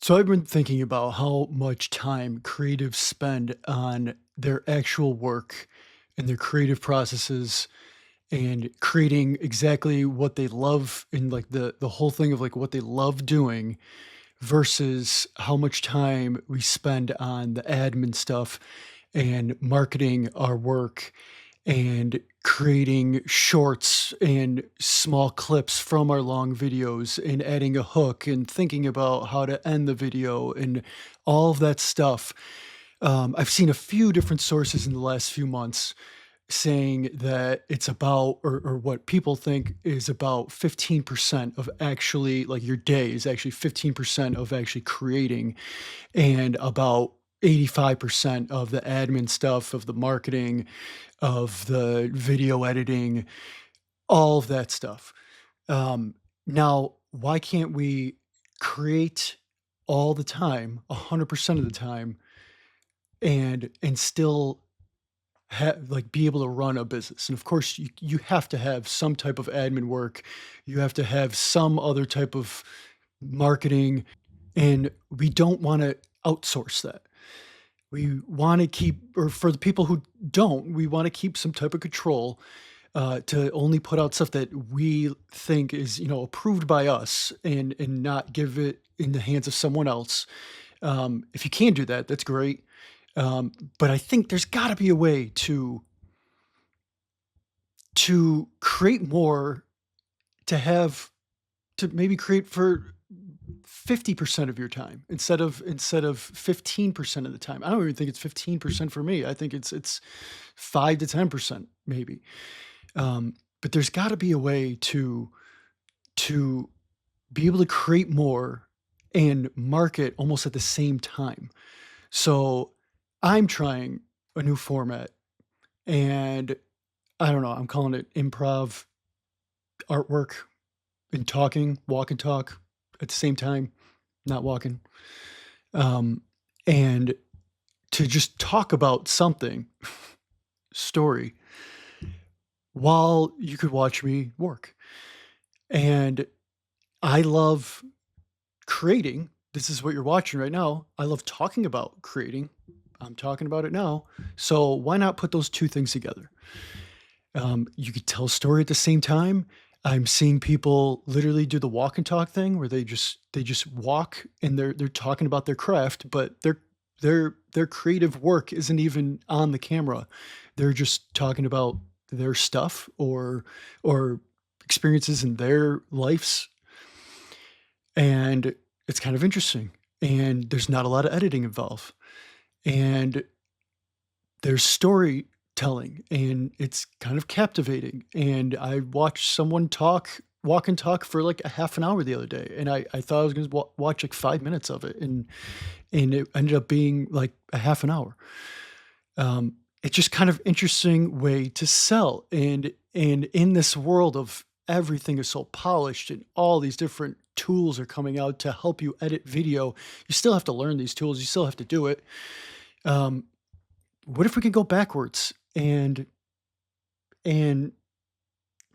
So I've been thinking about how much time creatives spend on their actual work and their creative processes and creating exactly what they love and like the whole thing of like what they love doing versus how much time we spend on the admin stuff and marketing our work and creating shorts and small clips from our long videos and adding a hook and thinking about how to end the video and all of that stuff. I've seen a few different sources in the last few months saying that it's about, or what people think is about 15% of actually, like your day is actually 15% of actually creating, and about 85% of the admin stuff, of the marketing, of the video editing, all of that stuff. Now, why can't we create all the time, 100% of the time, and still like be able to run a business? And of course, you have to have some type of admin work. You have to have some other type of marketing, and we don't want to outsource that. We want to keep, or for the people who don't, we want to keep some type of control, to only put out stuff that we think is, approved by us, and not give it in the hands of someone else. If you can do that, that's great. But I think there's got to be a way to create more, to maybe create for 50% of your time instead of 15% of the time. I don't even think it's 15% for me. I think it's 5 to 10% maybe. But there's got to be a way to be able to create more and market almost at the same time. So I'm trying a new format, and I don't know, I'm calling it improv artwork and talking, walk and talk at the same time, not walking. Um, and to just talk about something, story, while you could watch me work. And I love creating. This is what you're watching right now. I love talking about creating. I'm talking about it now. So why not put those two things together? You could tell a story at the same time. I'm seeing people literally do the walk and talk thing where they just walk and they're talking about their craft, but their creative work isn't even on the camera. They're just talking about their stuff or experiences in their lives, and it's kind of interesting. And there's not a lot of editing involved. And there's storytelling, and it's kind of captivating, and I watched someone walk and talk for, like, a half an hour the other day, and I thought I was gonna watch, like, 5 minutes of it, and it ended up being, like, a half an hour. It's just kind of interesting way to sell, and in this world of everything is so polished and all these different tools are coming out to help you edit video, you still have to learn these tools, you still have to do it. Um, what if we could go backwards and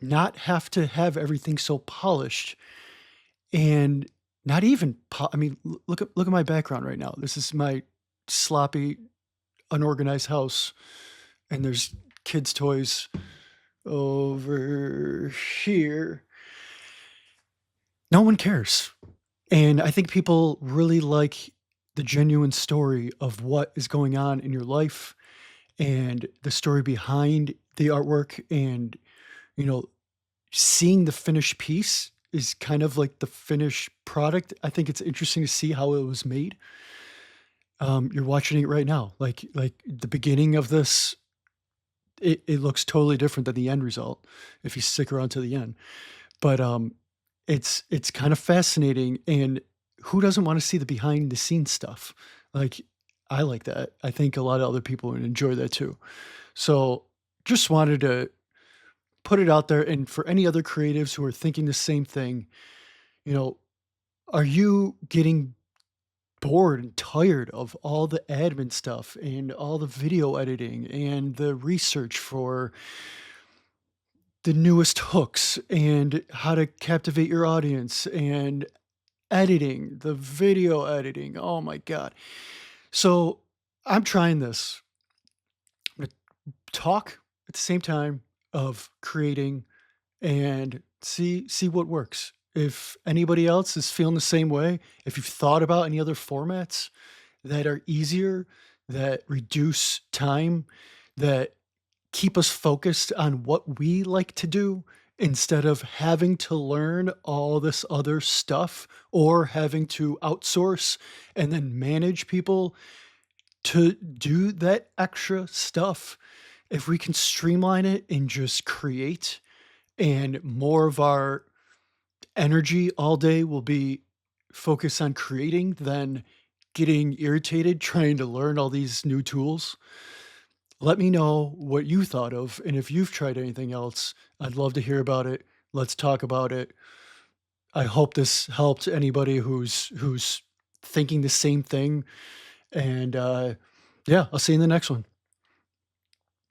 not have to have everything so polished, and not even I mean, look at my background right now. This is my sloppy, unorganized house, and there's kids' toys over here. No one cares. And I think people really like the genuine story of what is going on in your life and the story behind the artwork, and you know seeing the finished piece is kind of like the finished product. I think it's interesting to see how it was made. You're watching it right now, like the beginning of this, it looks totally different than the end result if you stick around to the end. But it's kind of fascinating, and who doesn't want to see the behind the scenes stuff? Like, I like that. I think a lot of other people would enjoy that too. So just wanted to put it out there, and for any other creatives who are thinking the same thing, you know, are you getting bored and tired of all the admin stuff and all the video editing and the research for the newest hooks and how to captivate your audience and editing, the video editing, oh my god. So, I'm trying this. I'm gonna talk at the same time of creating and see what works. If anybody else is feeling the same way, if you've thought about any other formats that are easier, that reduce time, that keep us focused on what we like to do instead of having to learn all this other stuff or having to outsource and then manage people to do that extra stuff. If we can streamline it and just create, and more of our energy all day will be focused on creating than getting irritated trying to learn all these new tools. Let me know what you thought of, and if you've tried anything else, I'd love to hear about it. Let's talk about it. I hope this helped anybody who's thinking the same thing. And yeah, I'll see you in the next one.